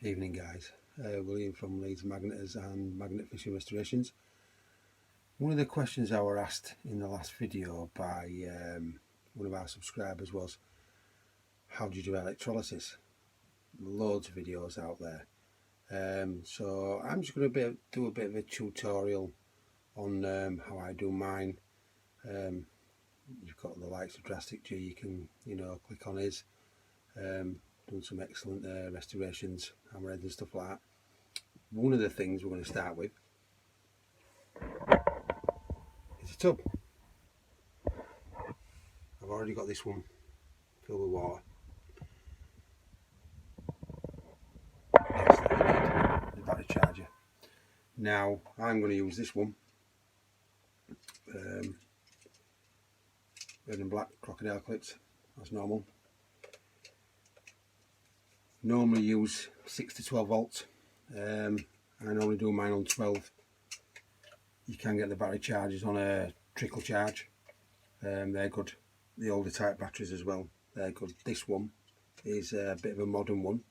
Evening guys, William from Leeds Magneters and Magnet Fishing Restorations. One of the questions I were asked in the last video by one of our subscribers was, how do you do electrolysis? Loads of videos out there. So I'm just going to do a bit of a tutorial on how I do mine. You've got the likes of Drastic G, you can click on his. Done some excellent restorations, hammerheads and stuff like that. One of the things we're going to start with is a tub. I've already got this one filled with water. The battery charger. Now I'm going to use this one, red and black crocodile clips, that's normal. Normally use 6 to 12 volts. I normally do mine on 12. You can get the battery chargers on a trickle charge. They're good. The older type batteries as well, they're good. This one is a bit of a modern one.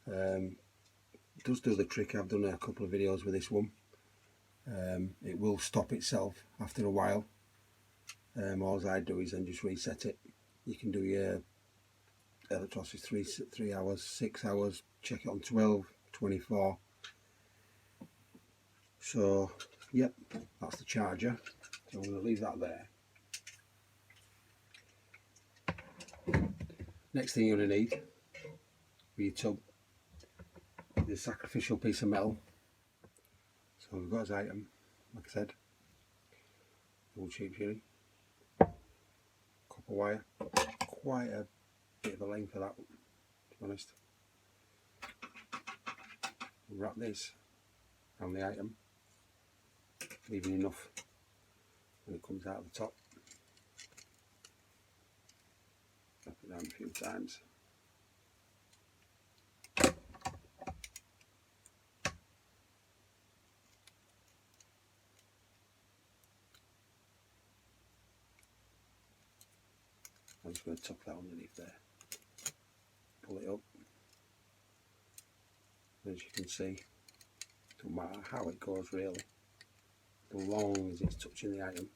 It does do the trick. I've done a couple of videos with this one. It will stop itself after a while. All I do is then just reset it. You can do your electrolysis 3 hours, 6 hours, check it on 12, 24. So yep, that's the charger. So I'm going to leave that there. Next thing you're going to need for your tub is a sacrificial piece of metal. So we've got his item, like I said, old cheap Fury, copper wire, quite a bit of a length for that, to be honest. Wrap this around the item, leaving enough when it comes out of the top. Wrap it down a few times. I'm just going to tuck that underneath there. Pull it up. As you can see, it doesn't matter how it goes really, as long as it's touching the item.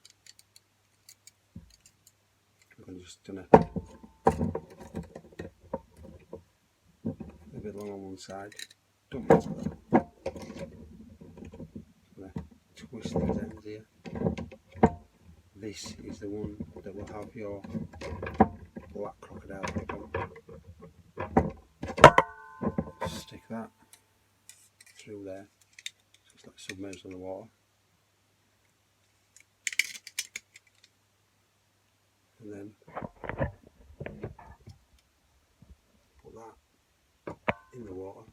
I'm just going to a bit long on one side. Don't matter though. I'm going to twist these ends here. This is the one that will have your black crocodile clip on. Stick that through there, so it's like submerged in the water, and then put that in the water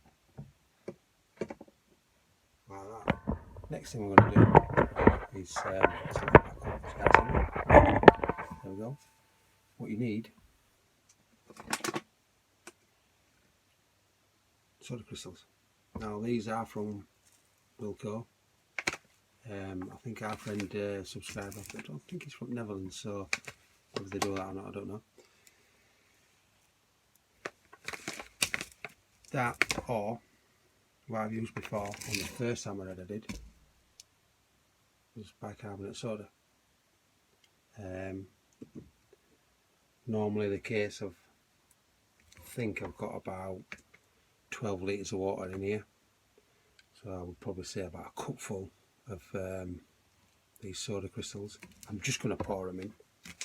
like that. Next thing we're going to do is set it back up. There we go. What you need, soda crystals. Now these are from Wilco. I think our friend subscribed. I don't think he's from Netherlands, so whether they do that or not, I don't know. That, or what I've used before on the first hammerhead I did, was bicarbonate soda. Normally the case of, I think I've got about 12 litres of water in here, so I would probably say about a cupful of these soda crystals. I'm just going to pour them in.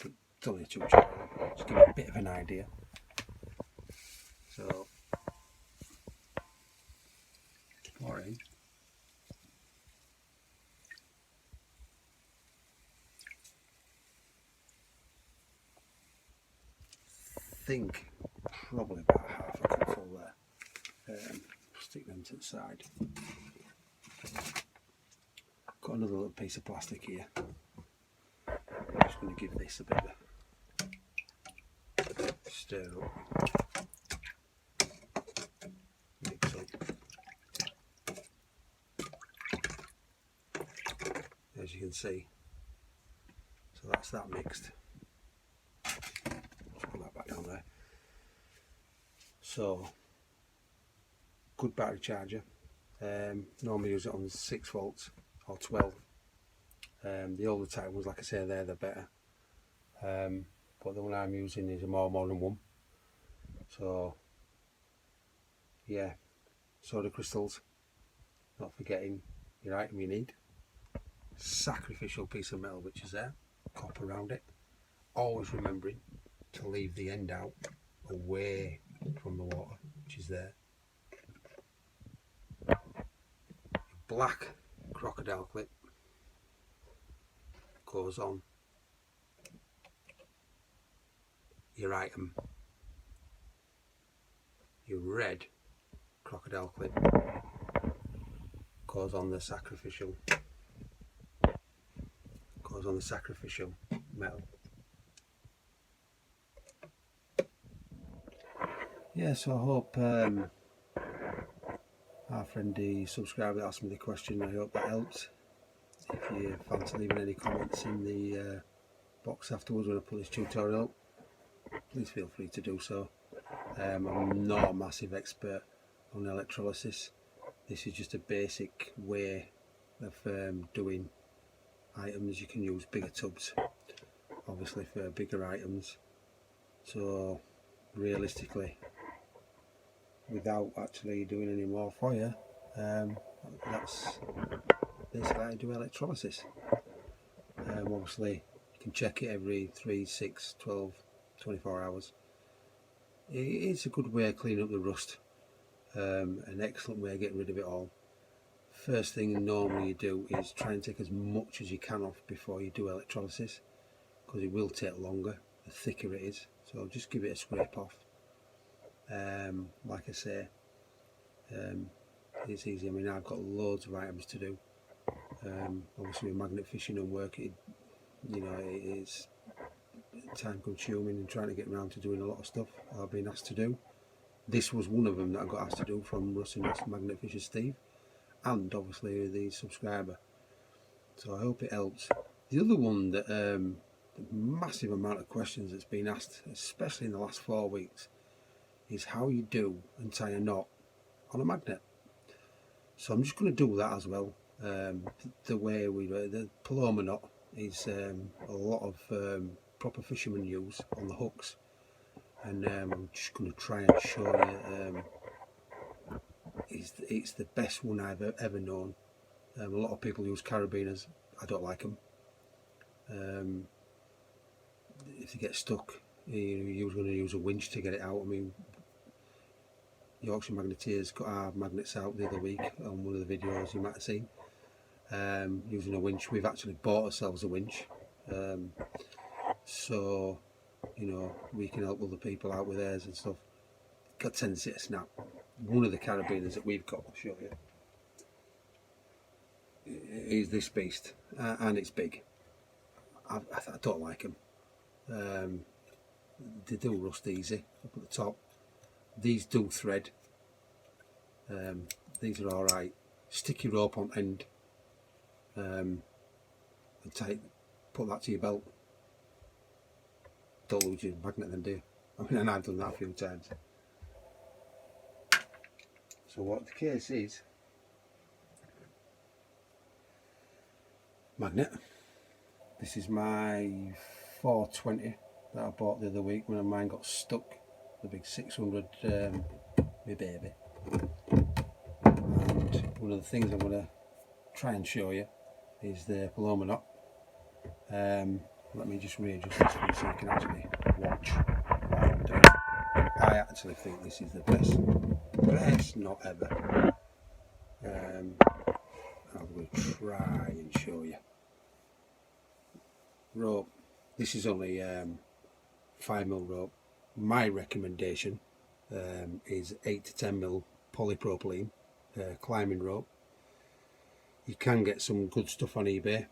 It's only a tutorial, just give you a bit of an idea. So pour in. I think probably about half a cupful there. Stick them to the side. Got another little piece of plastic here. I'm just going to give this a bit of a stir up. Mix up. As you can see, so that's that mixed. Just put that back on there. So good battery charger. Normally use it on 6 volts or 12. The older type ones, like I say, they're the better. But the one I'm using is a more modern one. So yeah, soda crystals, not forgetting your item you need. Sacrificial piece of metal which is there, copper around it. Always remembering to leave the end out away from the water, which is there. Black crocodile clip goes on your item. Your red crocodile clip goes on the sacrificial metal. Yeah, so I hope our friend the subscriber asked me the question, I hope that helps. If you fancy leaving any comments in the box afterwards when I put this tutorial up, please feel free to do so. I'm not a massive expert on electrolysis. This is just a basic way of doing items. You can use bigger tubs, obviously, for bigger items. So realistically, without actually doing any more for you, that's basically how to do electrolysis. Obviously you can check it every 3, 6, 12, 24 hours. It's a good way of cleaning up the rust, an excellent way of getting rid of it all. First thing normally you do is try and take as much as you can off before you do electrolysis, because it will take longer the thicker it is. So just give it a scrape off. Like I say, it's easy. I mean, I've got loads of items to do. Obviously with magnet fishing and work, it's time consuming and trying to get around to doing a lot of stuff I've been asked to do. This was one of them that I got asked to do from Russ and Magnet Fisher Steve, and obviously the subscriber. So I hope it helps. The other one that the massive amount of questions that's been asked, especially in the last 4 weeks, is how you do and tie a knot on a magnet. So I'm just going to do that as well. The way we do the palomar knot is a lot of proper fishermen use on the hooks, and I'm just going to try and show you. It's the best one I've ever known. A lot of people use carabiners. I don't like them. If you get stuck, you're going to use a winch to get it out. I mean, Yorkshire Magneteers got our magnets out the other week on one of the videos you might have seen, using a winch. We've actually bought ourselves a winch, so we can help other people out with theirs and stuff. Got a tendency to snap. One of the carabiners that we've got, I'll show you, is this beast, and it's big. I don't like them. They do rust easy up at the top. These do thread. These are alright. Stick your rope on end, and put that to your belt. Don't lose your magnet then, do you? I mean, and I've done that a few times. So what the case is, magnet. This is my 420 that I bought the other week when mine got stuck. The big 600, my baby. And one of the things I'm going to try and show you is the palomar knot. Let me just readjust this for you so you can actually watch what I'm doing. I actually think this is the best knot ever. I'm going to try and show you. Rope. This is only 5mm rope. My recommendation is 8 to 10mm polypropylene climbing rope. You can get some good stuff on eBay.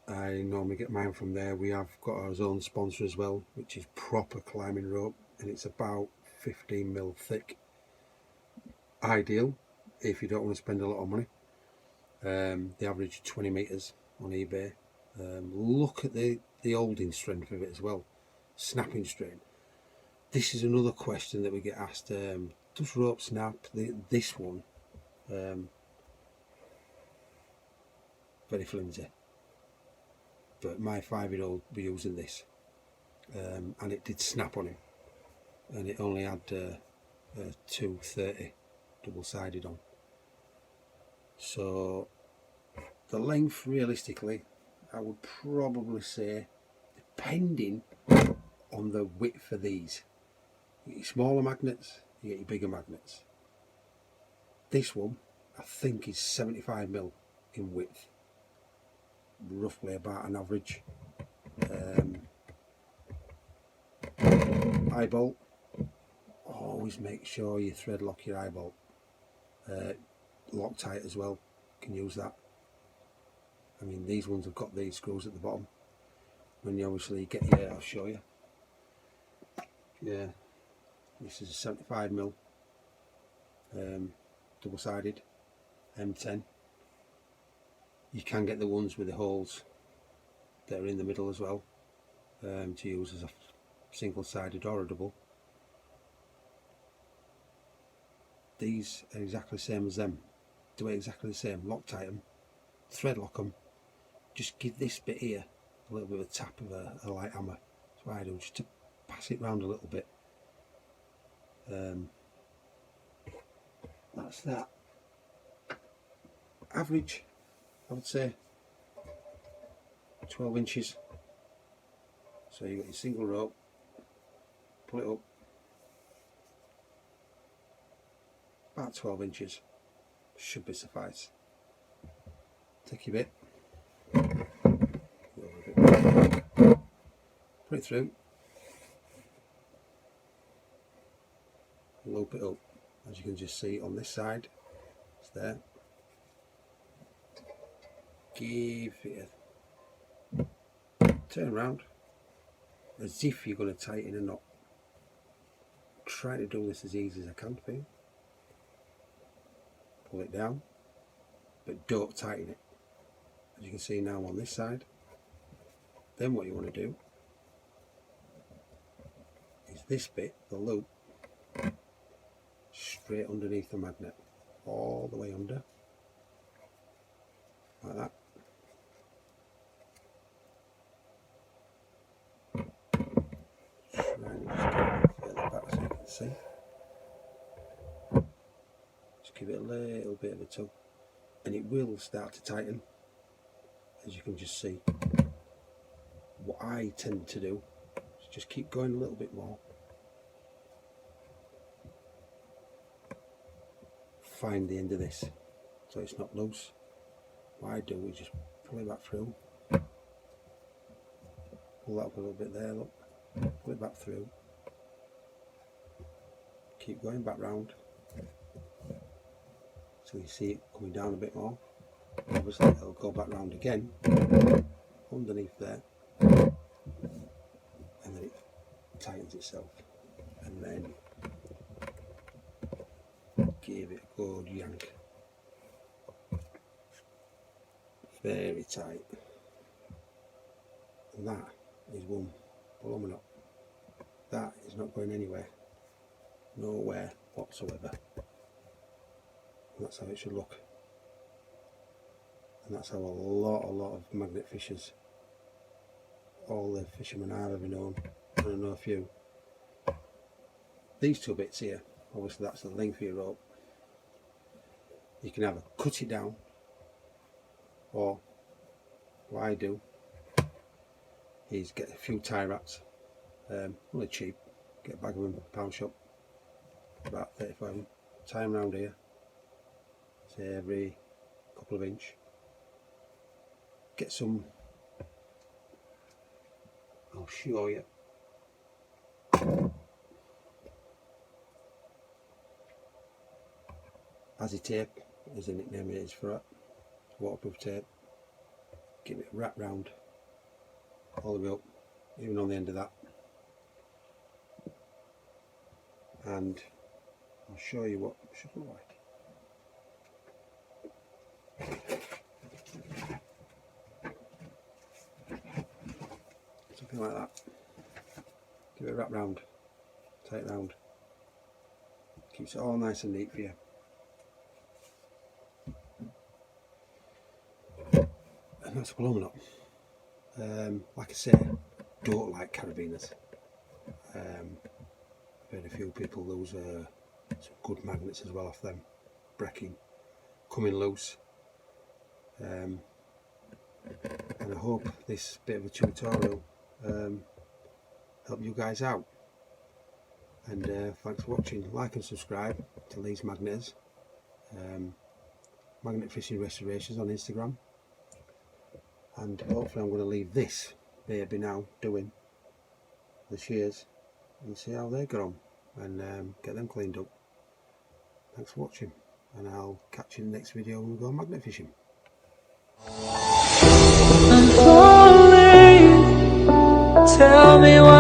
I normally get mine from there. We have got our own sponsor as well, which is proper climbing rope, and it's about 15mm thick. Ideal if you don't want to spend a lot of money. The average 20 meters on eBay. Look at the holding strength of it as well, snapping strength. This is another question that we get asked. Does rope snap? This one Very flimsy, but my 5-year-old were using this, and it did snap on him, and it only had a 230 double-sided on. So the length, realistically, I would probably say, depending on the width of these, you get your smaller magnets, you get your bigger magnets. This one I think is 75mm in width, roughly about an average. Eye bolt, always make sure you thread lock your eye bolt. Loctite as well, can use that. I mean, these ones have got these screws at the bottom. When you obviously get your, I'll show you. Yeah, this is a 75mm double-sided M10. You can get the ones with the holes that are in the middle as well, to use as a single-sided or a double. These are exactly the same as them. Do it exactly the same. Loctite them, thread lock them. Just give this bit here a little bit of a tap of a light hammer. That's what I do, just to pass it round a little bit. That's that. Average, I would say 12 inches. So you got your single rope, pull it up, about 12 inches, should be suffice. Take your bit, put it through, loop it up. As you can just see on this side, it's there. Give it a turn around as if you're going to tighten a knot. Try to do this as easy as I can for you. Pull it down, but don't tighten it. As you can see now on this side. Then what you want to do is this bit, the loop, straight underneath the magnet, all the way under, like that. Try and just get it further back so you can see. Just give it a little bit of a tug, and it will start to tighten. As you can just see, what I tend to do is just keep going a little bit more. Find the end of this so it's not loose. What I do is just pull it back through, pull that up a little bit there, look, pull it back through, keep going back round so you see it coming down a bit more. Obviously it'll go back round again underneath there, and then it tightens itself, and then give it a good yank. Very tight. And that is one palomar knot. That is not going anywhere. Nowhere whatsoever. And that's how it should look. And that's how a lot of magnet fishers, all the fishermen I've ever known, and I know a few. These two bits here, obviously that's the length of your rope. You can either cut it down, or what I do is get a few tie wraps, really cheap, get a bag of them at the pound shop, about 35 of them, tie them round here, say every couple of inch. Get some, I'll show you. Azzy tape is the nickname it is for it. Waterproof tape. Give it a wrap round all the way up, even on the end of that. And I'll show you what it should look like. Something like that. Give it a wrap round, tie it round. Keeps it all nice and neat for you. And that's a palomar knot. Like I say, don't like carabiners. I've heard a few people lose some good magnets as well off them, breaking, coming loose. And I hope this bit of a tutorial helped you guys out. And thanks for watching. Like and subscribe to LeedsMagneters, Magnet Fishing Restorations on Instagram. And hopefully I'm going to leave this baby now doing the shears and see how they get on, and get them cleaned up. Thanks for watching, and I'll catch you in the next video when we go magnet fishing. I'm falling, tell me why.